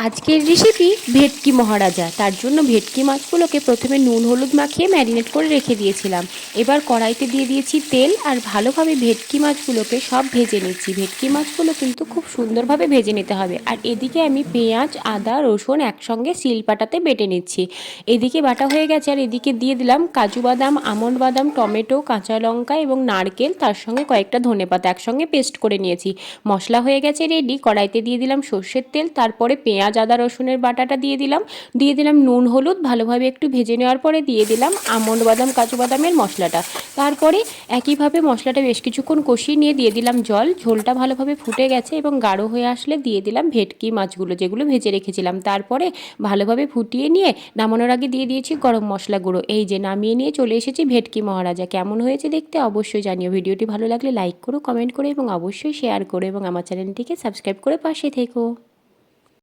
আজকের রেসিপি ভেটকি মহারাজা। তার জন্য ভেটকি মাছগুলোকে প্রথমে নুন হলুদ মাখিয়ে ম্যারিনেট করে রেখে দিয়েছিলাম। এবার কড়াইতে দিয়ে দিয়েছি তেল আর ভালোভাবে ভেটকি মাছগুলোকে সব ভেজে নিচ্ছি। ভেটকি মাছগুলো কিন্তু খুব সুন্দরভাবে ভেজে নিতে হবে। আর এদিকে আমি পেঁয়াজ আদা রসুন একসঙ্গে শিলপাটাতে বেটে নিচ্ছি। এদিকে বাটা হয়ে গেছে আর এদিকে দিয়ে দিলাম কাজু বাদাম আমন্ড বাদাম টমেটো কাঁচা লঙ্কা এবং নারকেল, তার সঙ্গে কয়েকটা ধনেপাতা একসঙ্গে পেস্ট করে নিয়েছি। মশলা হয়ে গেছে রেডি। কড়াইতে দিয়ে দিলাম সর্ষের তেল, তারপরে পেঁয়াজ আদা রসুনের বাটাটা দিয়ে দিলাম নুন হলুদ ভালোভাবে একটু ভেজে নেওয়ার পরে দিয়ে দিলাম আমন্ড বাদাম কাজু বাদামের মশলাটা। তারপরে একইভাবে মশলাটা বেশ কিছুক্ষণ কষিয়ে নিয়ে দিয়ে দিলাম জল। ঝোলটা ভালোভাবে ফুটে গেছে এবং গাঢ় হয়ে আসলে দিয়ে দিলাম ভেটকি মাছগুলো যেগুলো ভেজে রেখেছিলাম। তারপরে ভালোভাবে ফুটিয়ে নিয়ে নামানোর আগে দিয়ে দিয়েছি গরম মশলা গুঁড়ো। এই যে নামিয়ে নিয়ে চলে এসেছি ভেটকি মহারাজা। কেমন হয়েছে দেখতে অবশ্যই জানিও। ভিডিওটি ভালো লাগলে লাইক করো কমেন্ট করো এবং অবশ্যই শেয়ার করো এবং আমার চ্যানেলটিকে সাবস্ক্রাইব করে পাশে থেকো।